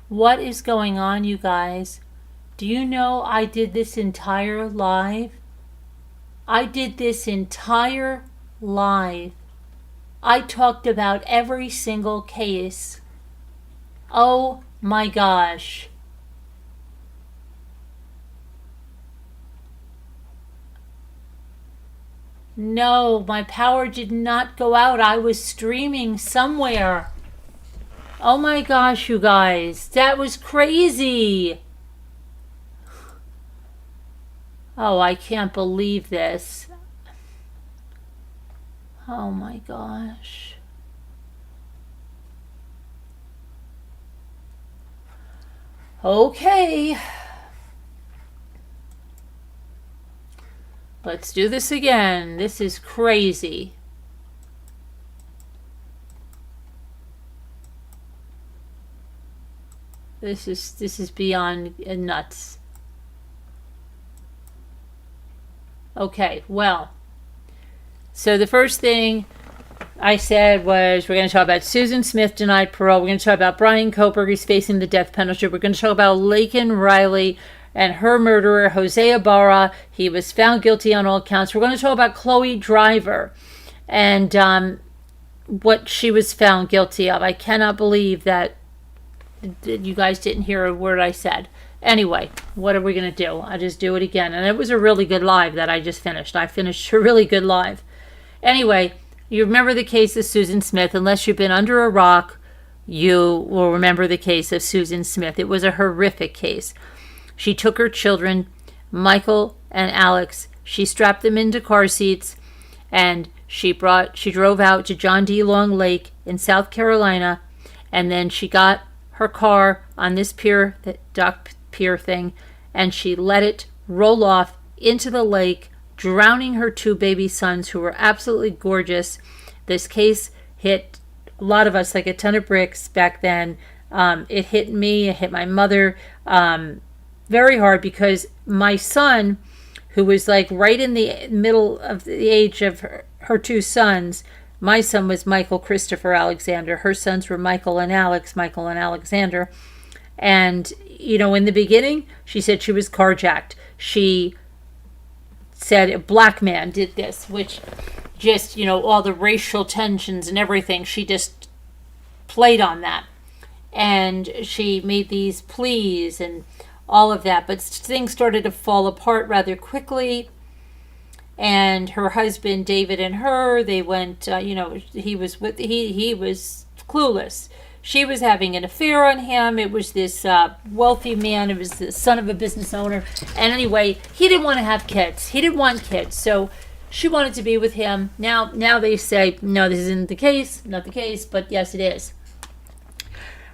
What is going on, you guys? Do you know I did this entire live? I did this entire live. I talked about every single case. Oh my gosh. No, my power did not go out. I was streaming somewhere. Oh my gosh, you guys. That was crazy. Oh, I can't believe this. Oh my gosh. Okay. Let's do this again. This is crazy. This is beyond nuts. Okay, well. So the first thing I said was we're going to talk about Susan Smith denied parole. We're going to talk about Bryan Kohberger, who's facing the death penalty. We're going to talk about Laken Riley and her murderer, Jose Ibarra. He was found guilty on all counts. We're going to talk about Khloe Driver and what she was found guilty of. I cannot believe that you guys didn't hear a word I said. Anyway, what are we going to do? I just do it again. And it was a really good live that I just finished. I finished a really good live. Anyway, you remember the case of Susan Smith. Unless you've been under a rock, you will remember the case of Susan Smith. It was a horrific case. She took her children, Michael and Alex. She strapped them into car seats, and she drove out to John D. Long Lake in South Carolina, and then she got her car on this pier, the dock pier thing, and she let it roll off into the lake, drowning her two baby sons who were absolutely gorgeous. This case hit a lot of us like a ton of bricks back then. It hit me, it hit my mother very hard because my son, who was like right in the middle of the age of her two sons, my son was Michael Christopher Alexander. Her sons were Michael and Alex, Michael and Alexander. And, you know, in the beginning, she said she was carjacked. She said a black man did this, which just, you know, all the racial tensions and everything, she just played on that. And she made these pleas and all of that. But things started to fall apart rather quickly. And her husband, David, and her, they went, he was clueless. She was having an affair on him. It was this wealthy man. It was the son of a business owner. And anyway, he didn't want to have kids. He didn't want kids. So she wanted to be with him. Now they say, no, this isn't the case. Not the case, but yes, it is.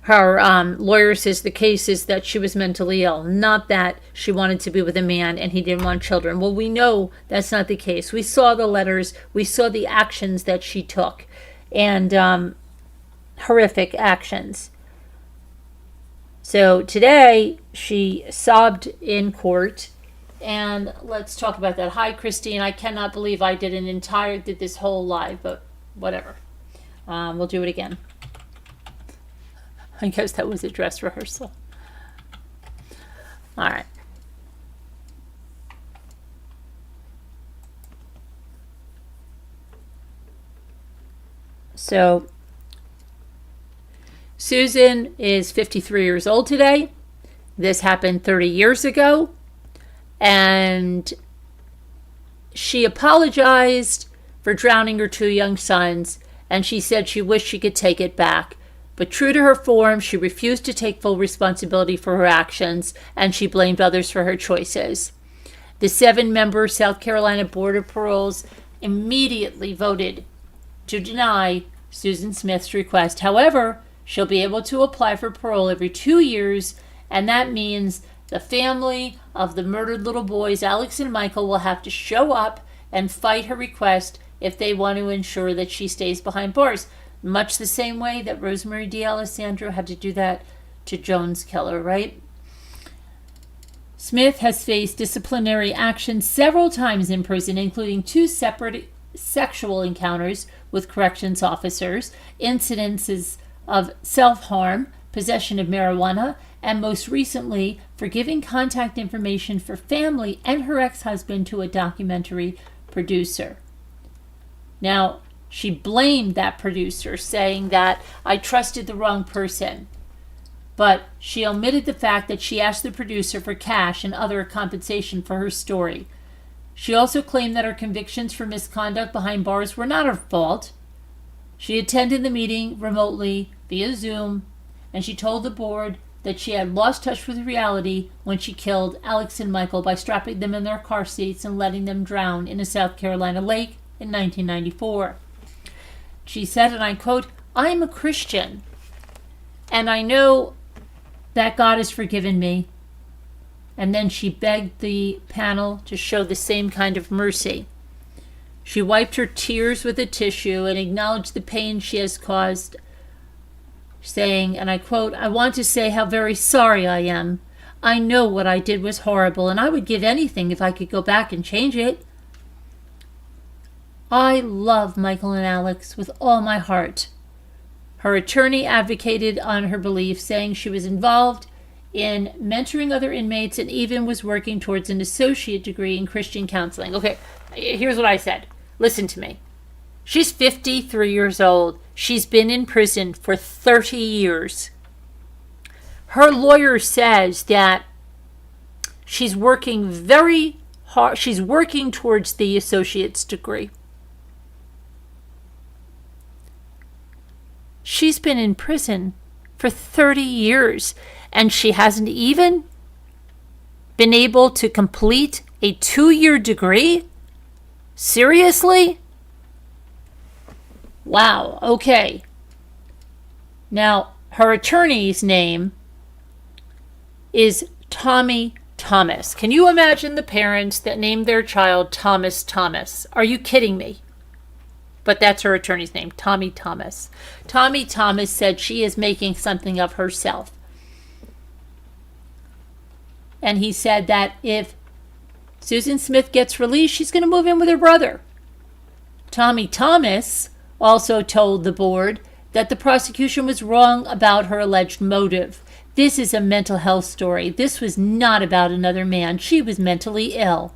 Her lawyer says the case is that she was mentally ill, not that she wanted to be with a man and he didn't want children. Well, we know that's not the case. We saw the letters. We saw the actions that she took, and horrific actions. So today she sobbed in court, and let's talk about that. Hi, Christine. I cannot believe I did this whole live, but whatever. We'll do it again. I guess that was a dress rehearsal. All right. So Susan is 53 years old today. This happened 30 years ago. And she apologized for drowning her two young sons. And she said she wished she could take it back. But true to her form, she refused to take full responsibility for her actions, and she blamed others for her choices. The 7-member South Carolina Board of Paroles immediately voted to deny Susan Smith's request. However, she'll be able to apply for parole every 2 years, and that means the family of the murdered little boys, Alex and Michael, will have to show up and fight her request if they want to ensure that she stays behind bars. Much the same way that Rosemary D'Alessandro had to do that to Jones' killer, right? Smith has faced disciplinary action several times in prison, including 2 separate sexual encounters with corrections officers, incidences of self-harm, possession of marijuana, and most recently for giving contact information for family and her ex-husband to a documentary producer. Now, she blamed that producer, saying that I trusted the wrong person. But she omitted the fact that she asked the producer for cash and other compensation for her story. She also claimed that her convictions for misconduct behind bars were not her fault. She attended the meeting remotely via Zoom, and she told the board that she had lost touch with reality when she killed Alex and Michael by strapping them in their car seats and letting them drown in a South Carolina lake in 1994. She said, and I quote, "I'm a Christian, and I know that God has forgiven me." And then she begged the panel to show the same kind of mercy. She wiped her tears with a tissue and acknowledged the pain she has caused, saying, and I quote, "I want to say how very sorry I am. I know what I did was horrible, and I would give anything if I could go back and change it. I love Michael and Alex with all my heart." Her attorney advocated on her belief, saying she was involved in mentoring other inmates and even was working towards an associate degree in Christian counseling. Okay, here's what I said. Listen to me. She's 53 years old. She's been in prison for 30 years. Her lawyer says that she's working very hard. She's working towards the associate's degree. She's been in prison for 30 years, and she hasn't even been able to complete a 2-year degree? Seriously? Wow, okay. Now, her attorney's name is Tommy Thomas. Can you imagine the parents that named their child Thomas Thomas? Are you kidding me? But that's her attorney's name, Tommy Thomas. Tommy Thomas said she is making something of herself. And he said that if Susan Smith gets released, she's going to move in with her brother. Tommy Thomas also told the board that the prosecution was wrong about her alleged motive. This is a mental health story. This was not about another man. She was mentally ill.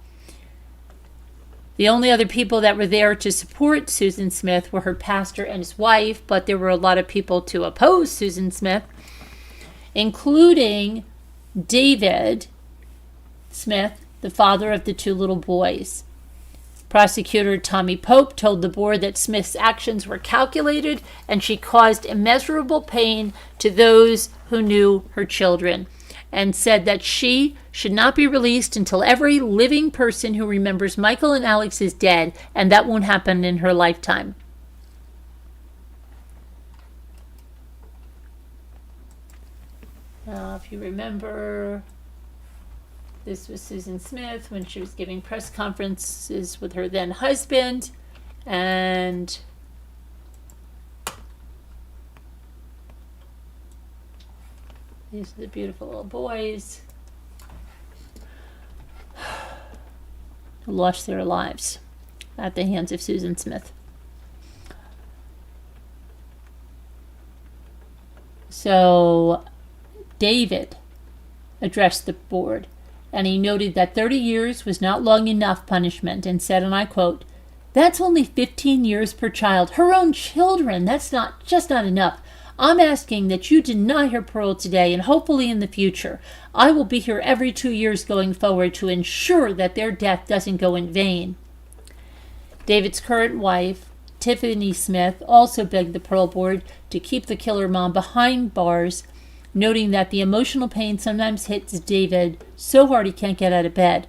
The only other people that were there to support Susan Smith were her pastor and his wife, but there were a lot of people to oppose Susan Smith, including David Smith, the father of the 2 little boys. Prosecutor Tommy Pope told the board that Smith's actions were calculated and she caused immeasurable pain to those who knew her children, and said that she should not be released until every living person who remembers Michael and Alex is dead, and that won't happen in her lifetime. Now, if you remember, this was Susan Smith when she was giving press conferences with her then husband, and these are the beautiful little boys who lost their lives at the hands of Susan Smith. So David addressed the board, and he noted that 30 years was not long enough punishment, and said, and I quote, "That's only 15 years per child. Her own children. That's not enough. I'm asking that you deny her parole today and hopefully in the future. I will be here every 2 years going forward to ensure that their death doesn't go in vain." David's current wife, Tiffany Smith, also begged the parole board to keep the killer mom behind bars, noting that the emotional pain sometimes hits David so hard he can't get out of bed.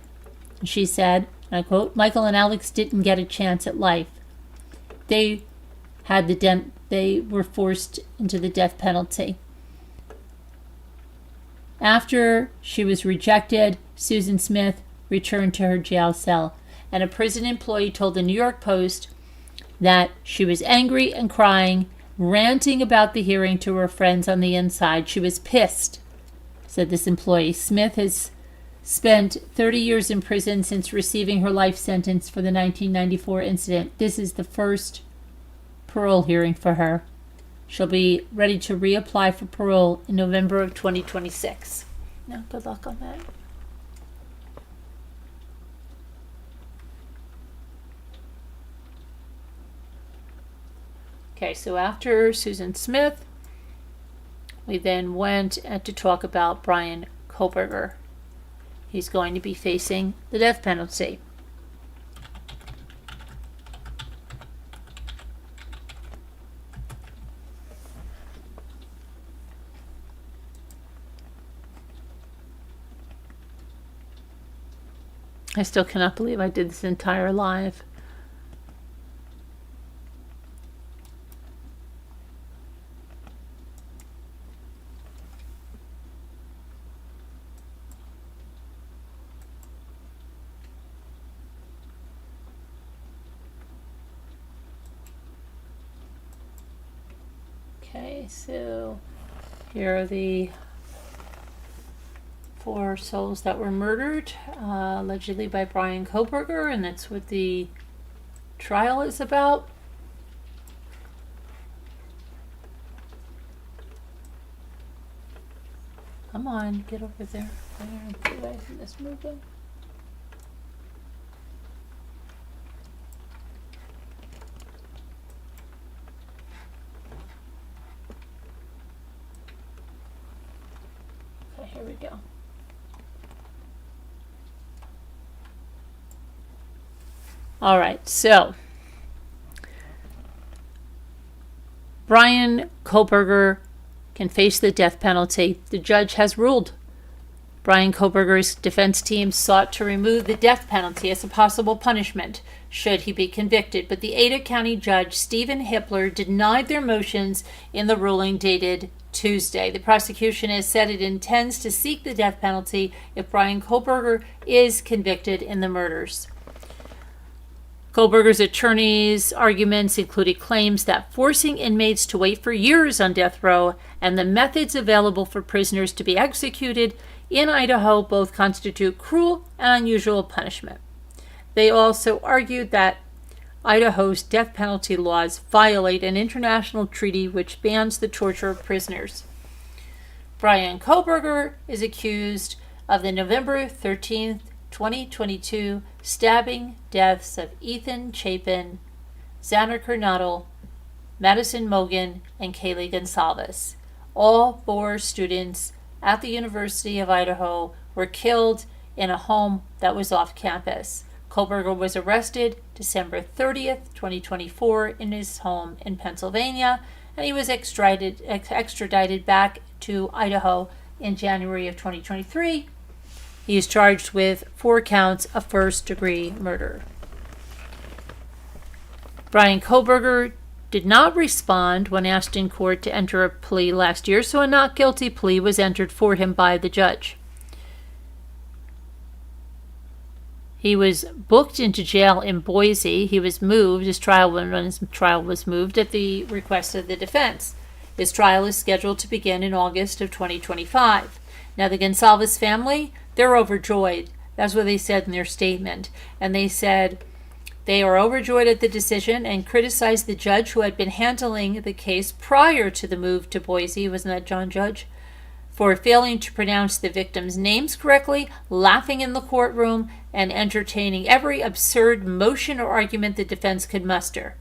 She said, and I quote, "Michael and Alex didn't get a chance at life. They were forced into the death penalty." After she was rejected, Susan Smith returned to her jail cell, and a prison employee told the New York Post that she was angry and crying, ranting about the hearing to her friends on the inside. She was pissed, said this employee. Smith has spent 30 years in prison since receiving her life sentence for the 1994 incident. This is the first parole hearing for her. She'll be ready to reapply for parole in November of 2026. Now, good luck on that. Okay, so after Susan Smith, we then went to talk about Bryan Kohberger. He's going to be facing the death penalty. I still cannot believe I did this entire live. Okay, so here are the 4 souls that were murdered, allegedly by Bryan Kohberger, and that's what the trial is about. Come on, get over there. Why isn't this moving? Okay, here we go. All right, so Bryan Kohberger can face the death penalty. The judge has ruled. Bryan Kohberger's defense team sought to remove the death penalty as a possible punishment should he be convicted, but the Ada County Judge Stephen Hippler denied their motions in the ruling dated Tuesday. The prosecution has said it intends to seek the death penalty if Bryan Kohberger is convicted in the murders. Kohberger's attorney's arguments included claims that forcing inmates to wait for years on death row and the methods available for prisoners to be executed in Idaho both constitute cruel and unusual punishment. They also argued that Idaho's death penalty laws violate an international treaty which bans the torture of prisoners. Bryan Kohberger is accused of the November 13th, 2022 stabbing deaths of Ethan Chapin, Xander Kernodle, Madison Mogan, and Kaylee Gonsalves. All 4 students at the University of Idaho were killed in a home that was off campus. Kohberger was arrested December 30th, 2024 in his home in Pennsylvania, and he was extradited back to Idaho in January of 2023. He is charged with 4 counts of first-degree murder. Bryan Kohberger did not respond when asked in court to enter a plea last year, so a not guilty plea was entered for him by the judge. He was booked into jail in Boise. He was moved. His trial was moved at the request of the defense. His trial is scheduled to begin in August of 2025. Now, the Gonsalves family, they're overjoyed. That's what they said in their statement. And they said they are overjoyed at the decision and criticized the judge who had been handling the case prior to the move to Boise, wasn't that John Judge, for failing to pronounce the victims' names correctly, laughing in the courtroom, and entertaining every absurd motion or argument the defense could muster.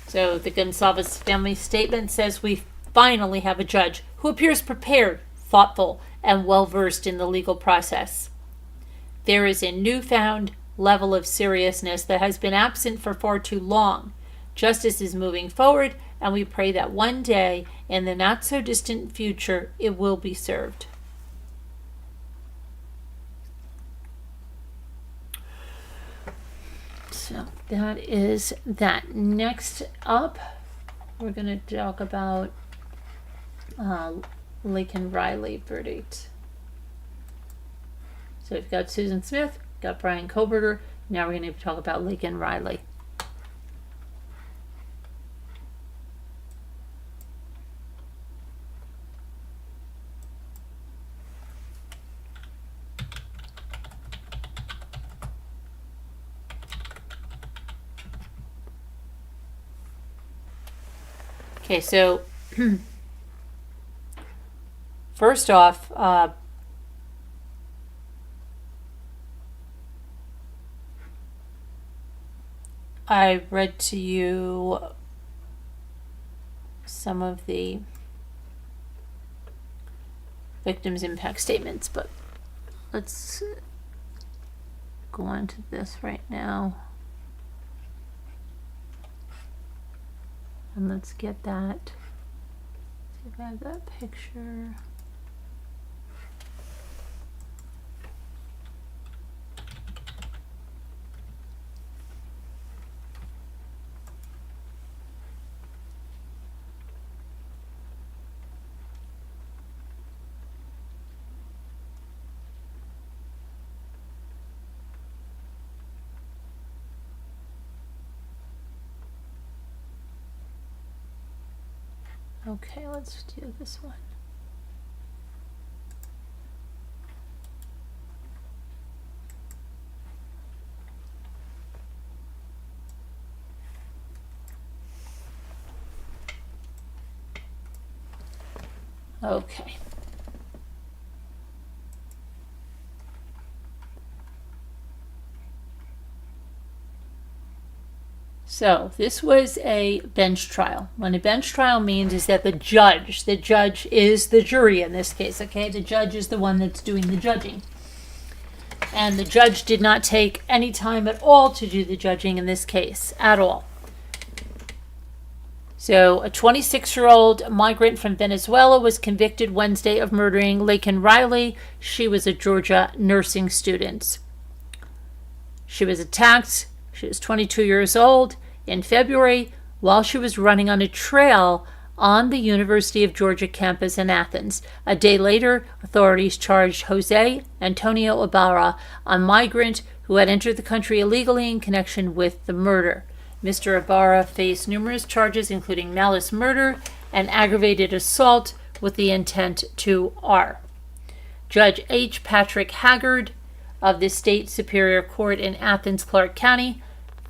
So the Gonsalves family statement says, "We finally have a judge who appears prepared, thoughtful, and well-versed in the legal process. There is a newfound level of seriousness that has been absent for far too long. Justice is moving forward, and we pray that one day, in the not-so-distant future, it will be served." So that is that. Next up, we're going to talk about Laken Riley verdict. So we've got Susan Smith, got Bryan Kohberger. Now we're going to talk about Laken Riley. Okay, so first off, I read to you some of the victims' impact statements, but let's go on to this right now. And let's get that. See if I have that picture. Okay, let's do this one. Okay. So this was a bench trial. What a bench trial means is that the judge is the jury in this case, okay? The judge is the one that's doing the judging. And the judge did not take any time at all to do the judging in this case, at all. So a 26-year-old migrant from Venezuela was convicted Wednesday of murdering Laken Riley. She was a Georgia nursing student. She was attacked. She was 22 years old in February while she was running on a trail on the University of Georgia campus in Athens. A day later, authorities charged Jose Antonio Ibarra, a migrant who had entered the country illegally in connection with the murder. Mr. Ibarra faced numerous charges, including malice murder and aggravated assault with the intent to R. Judge H. Patrick Haggard of the State Superior Court in Athens, Clark County,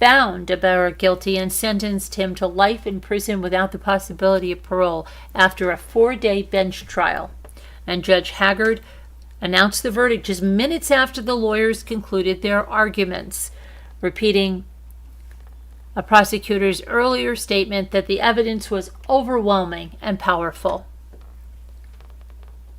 found Ibarra guilty and sentenced him to life in prison without the possibility of parole after a 4-day bench trial. And Judge Haggard announced the verdict just minutes after the lawyers concluded their arguments, repeating a prosecutor's earlier statement that the evidence was overwhelming and powerful.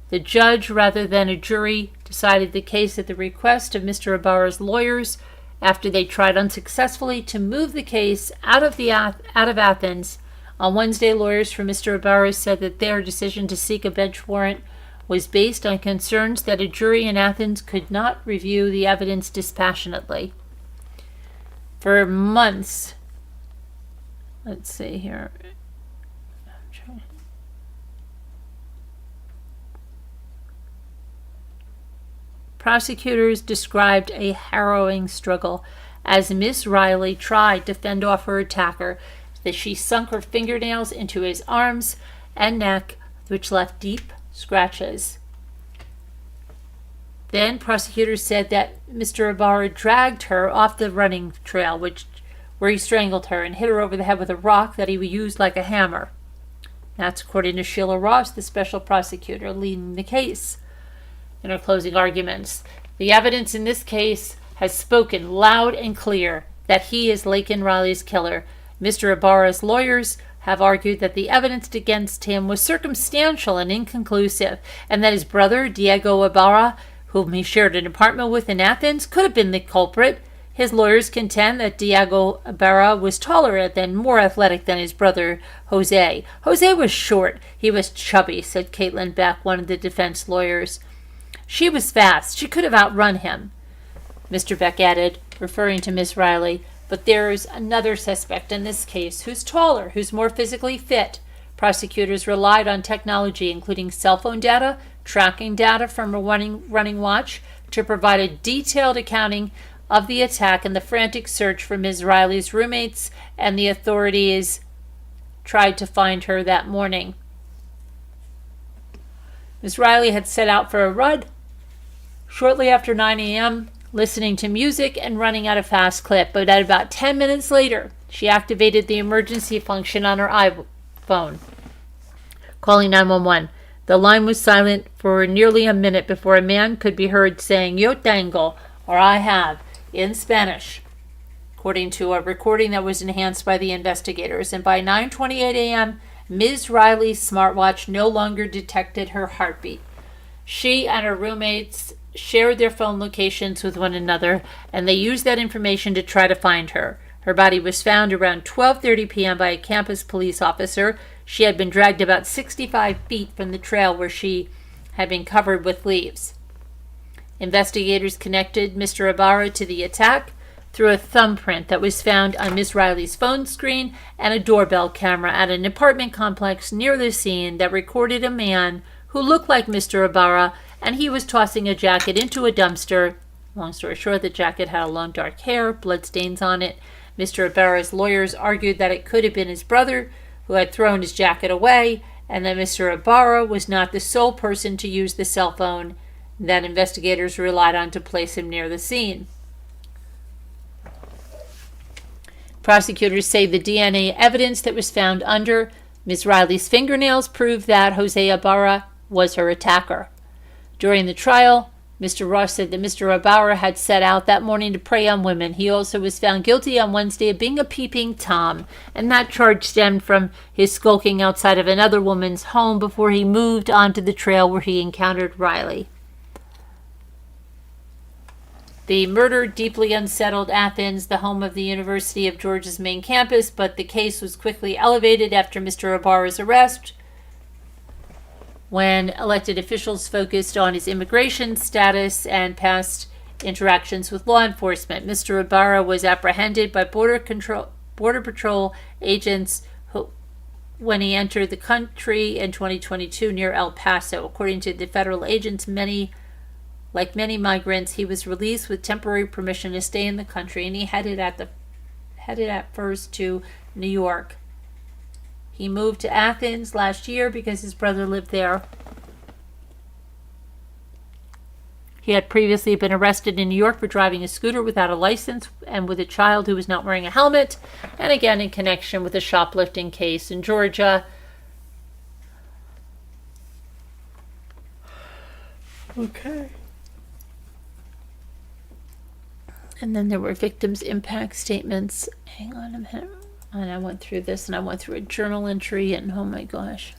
The judge, rather than a jury, decided the case at the request of Mr. Ibarra's lawyers after they tried unsuccessfully to move the case out of Athens. On Wednesday, lawyers for Mr. Ibarra said that their decision to seek a bench warrant was based on concerns that a jury in Athens could not review the evidence dispassionately. For months, let's see here. Prosecutors described a harrowing struggle as Miss Riley tried to fend off her attacker, that she sunk her fingernails into his arms and neck, which left deep scratches. Then prosecutors said that Mr. Ibarra dragged her off the running trail, where he strangled her and hit her over the head with a rock that he used like a hammer. That's according to Sheila Ross, the special prosecutor leading the case. In her closing arguments, the evidence in this case has spoken loud and clear that he is Laken Riley's killer. Mr. Ibarra's lawyers have argued that the evidence against him was circumstantial and inconclusive, and that his brother, Diego Ibarra, whom he shared an apartment with in Athens, could have been the culprit. His lawyers contend that Diego Ibarra was taller and more athletic than his brother, Jose. Jose was short. He was chubby, said Caitlin Beck, one of the defense lawyers. She was fast. She could have outrun him, Mr. Beck added, referring to Miss Riley. But there's another suspect in this case who's taller, who's more physically fit. Prosecutors relied on technology, including cell phone data, tracking data from a running watch, to provide a detailed accounting of the attack and the frantic search for Ms. Riley's roommates, and the authorities tried to find her that morning. Ms. Riley had set out for a run shortly after 9 a.m., listening to music and running at a fast clip, but at about 10 minutes later, she activated the emergency function on her iPhone. Calling 911. The line was silent for nearly a minute before a man could be heard saying, "Yo tengo," or "I have," in Spanish, according to a recording that was enhanced by the investigators. And by 9:28 a.m., Ms. Riley's smartwatch no longer detected her heartbeat. She and her roommates shared their phone locations with one another, and they used that information to try to find her. Her body was found around 12:30 p.m. by a campus police officer. She had been dragged about 65 feet from the trail where she had been covered with leaves. Investigators connected Mr. Ibarra to the attack through a thumbprint that was found on Ms. Riley's phone screen and a doorbell camera at an apartment complex near the scene that recorded a man who looked like Mr. Ibarra, and he was tossing a jacket into a dumpster. Long story short, the jacket had long dark hair, bloodstains on it. Mr. Ibarra's lawyers argued that it could have been his brother who had thrown his jacket away, and that Mr. Ibarra was not the sole person to use the cell phone that investigators relied on to place him near the scene. Prosecutors say the DNA evidence that was found under Ms. Riley's fingernails proved that Jose Ibarra was her attacker. During the trial, Mr. Ross said that Mr. Ibarra had set out that morning to prey on women. He also was found guilty on Wednesday of being a peeping Tom, and that charge stemmed from his skulking outside of another woman's home before he moved onto the trail where he encountered Riley. The murder deeply unsettled Athens, the home of the University of Georgia's main campus, but the case was quickly elevated after Mr. Ibarra's arrest, when elected officials focused on his immigration status and past interactions with law enforcement. Mr. Ibarra was apprehended by Border Patrol agents when he entered the country in 2022 near El Paso. According to the federal agents, like many migrants, he was released with temporary permission to stay in the country, and he headed at first to New York. He moved to Athens last year because his brother lived there. He had previously been arrested in New York for driving a scooter without a license and with a child who was not wearing a helmet, and again in connection with a shoplifting case in Georgia. Okay. And then there were victims' impact statements. Hang on a minute. And I went through this, and I went through a journal entry, and oh my gosh.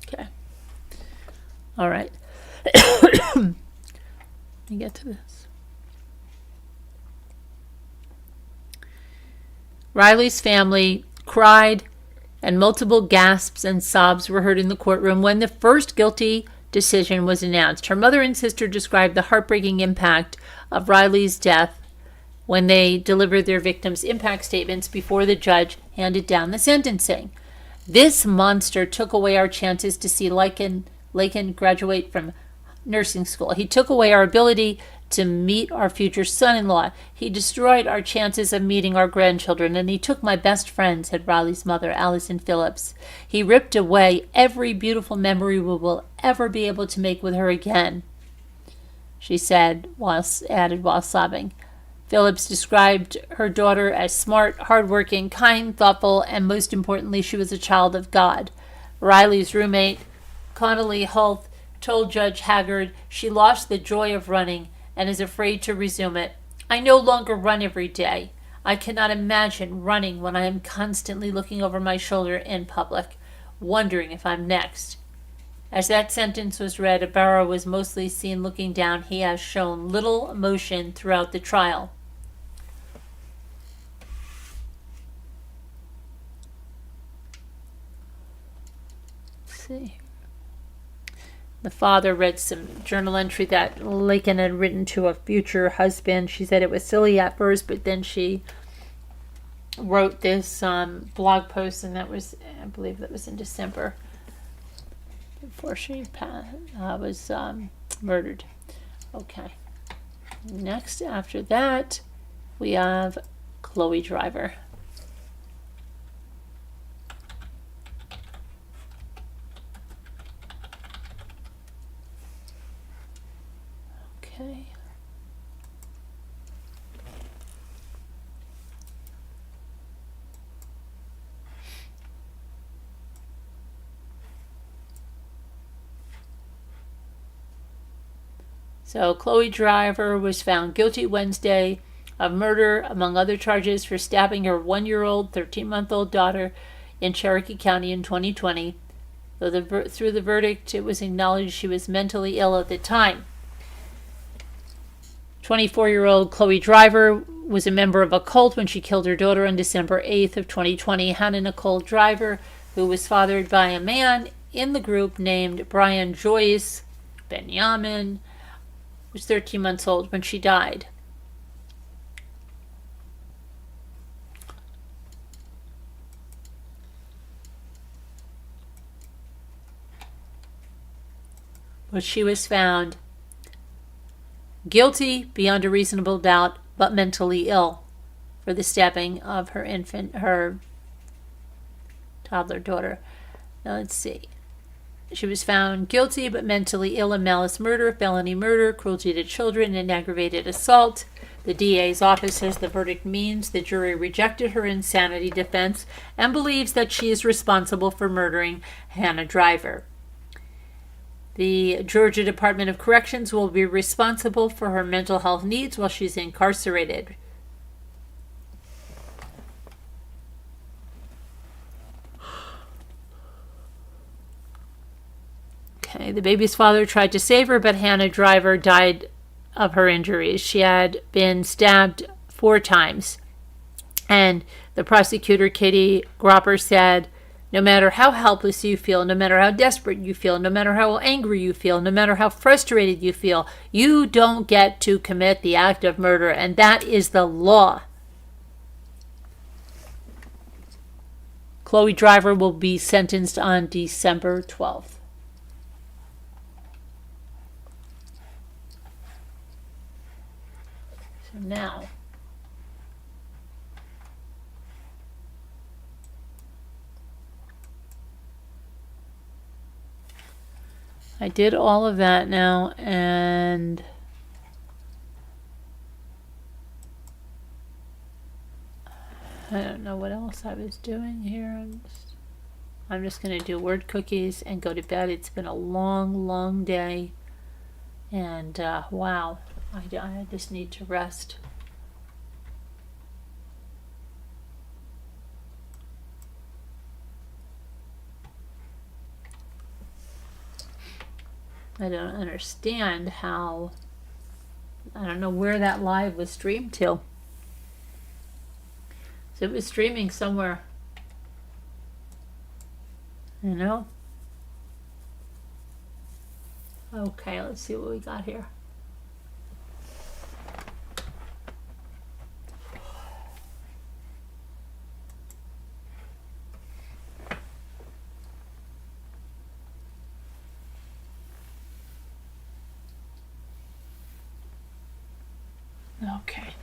Okay. All right. Let me get to this. Riley's family cried, and multiple gasps and sobs were heard in the courtroom when the first guilty decision was announced. Her mother and sister described the heartbreaking impact of Riley's death when they delivered their victims' impact statements before the judge handed down the sentencing. "This monster took away our chances to see Laken graduate from nursing school. He took away our ability to meet our future son-in-law. He destroyed our chances of meeting our grandchildren, and he took my best friend," said Riley's mother, Allison Phillips. "He ripped away every beautiful memory we will ever be able to make with her again," she said, while sobbing. Phillips described her daughter as smart, hardworking, kind, thoughtful, and most importantly, she was a child of God. Riley's roommate, Connolly Hulth, told Judge Haggard she lost the joy of running and is afraid to resume it. "I no longer run every day. I cannot imagine running when I am constantly looking over my shoulder in public, wondering if I'm next." As that sentence was read, Ibarra was mostly seen looking down. He has shown little emotion throughout the trial. Let's see. The father read some journal entry that Laken had written to a future husband. She said it was silly at first, but then she wrote this blog post, and that was, I believe that was in December, before she was murdered. Okay. Next, after that, we have Khloe Driver. Okay. So Khloe Driver was found guilty Wednesday of murder, among other charges, for stabbing her 1-year-old, 13-month-old daughter in Cherokee County in 2020. Though through the verdict, it was acknowledged she was mentally ill at the time. 24-year-old Khloe Driver was a member of a cult when she killed her daughter on December 8th of 2020. Hannah Nicole Driver, who was fathered by a man in the group named Brian Joyce Benjamin, was 13 months old when she died. But she was found guilty beyond a reasonable doubt, but mentally ill for the stabbing of her toddler daughter. Now let's see. She was found guilty but mentally ill in malice murder, felony murder, cruelty to children, and aggravated assault. The DA's office says the verdict means the jury rejected her insanity defense and believes that she is responsible for murdering Hannah Driver. The Georgia Department of Corrections will be responsible for her mental health needs while she's incarcerated. Okay, the baby's father tried to save her, but Hannah Driver died of her injuries. She had been stabbed 4 times. And the prosecutor, Kitty Gropper, said, no matter how helpless you feel, no matter how desperate you feel, no matter how angry you feel, no matter how frustrated you feel, you don't get to commit the act of murder, and that is the law. Khloe Driver will be sentenced on December 12th. So now, I did all of that now, and I don't know what else I was doing here. I'm just going to do word cookies and go to bed. It's been a long, long day, and wow, I just need to rest. I don't understand how, I don't know where that live was streamed to. So it was streaming somewhere, you know? Okay, let's see what we got here. Okay.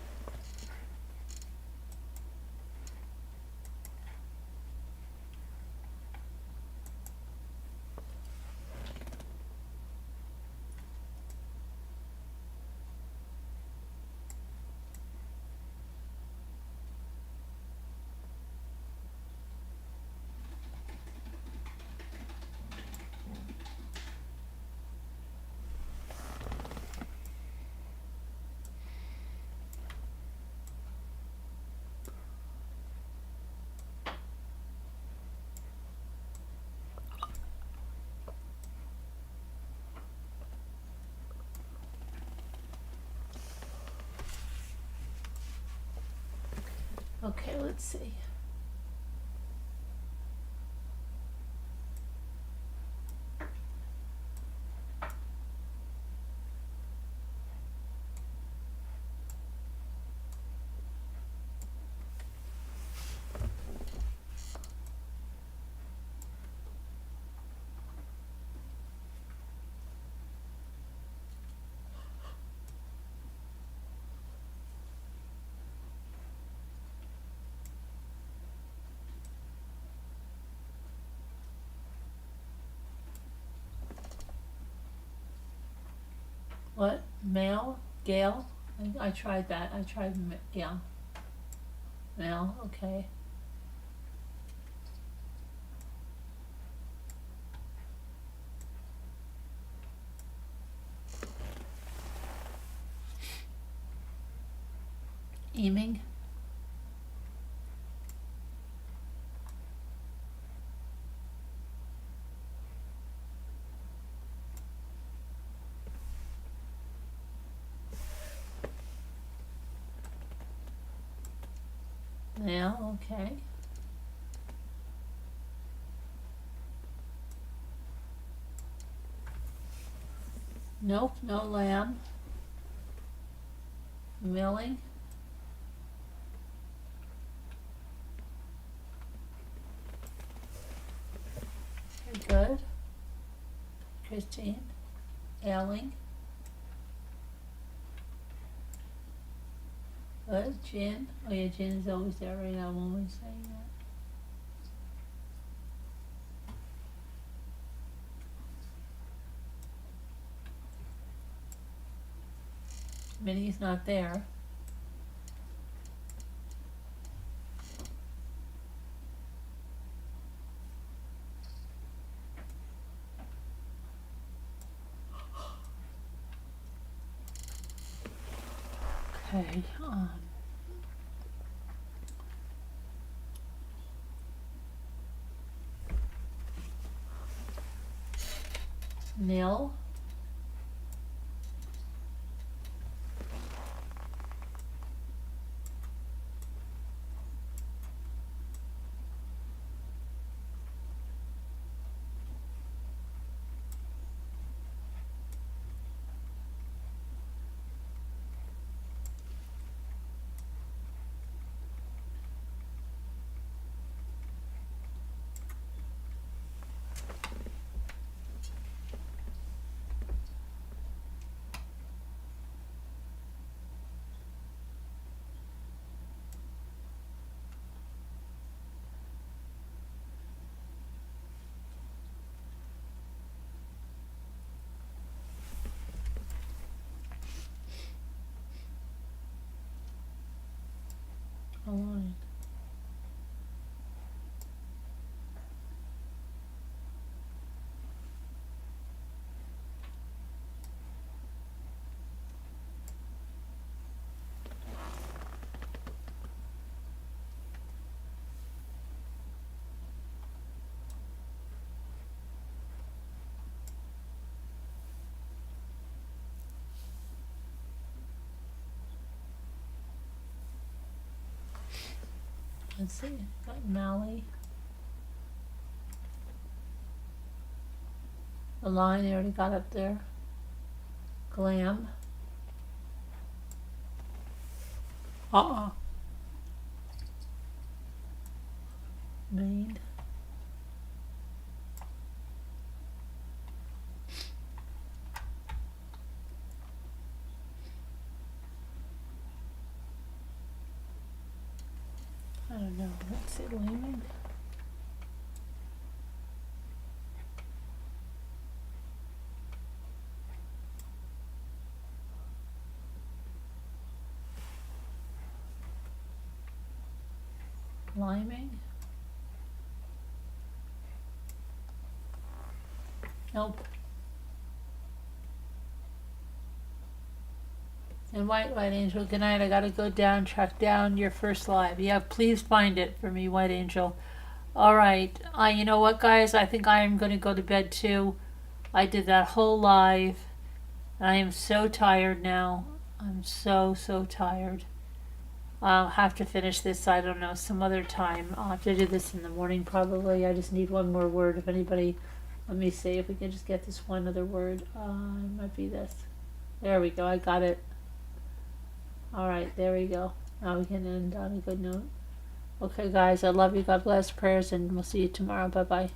Okay, let's see. What? Male? Gale? I tried that. I tried Gale. Male, okay. Aiming. Yeah, okay. Nope, no lamb. Milling. Very good. Christine. Ailing. Good. Jen. Oh yeah, Jen is always there right now when we're saying that. Minnie's not there. Okay. Nil. Align. Let's see. Got Mally. The line I already got up there. Glam. Main. I don't know. Let's see. Laming. Liming. Nope. And White Angel, good night. I gotta go down, track down your first live. Yeah, please find it for me, White Angel. All right. You know what, guys? I think I am gonna go to bed too. I did that whole live. I am so tired now. I'm so tired. I'll have to finish this, I don't know, some other time. I'll have to do this in the morning probably. I just need one more word. If anybody, let me see if we can just get this one other word. It might be this. There we go. I got it. All right, there we go. Now we can end on a good note. Okay, guys, I love you. God bless. Prayers, and we'll see you tomorrow. Bye-bye.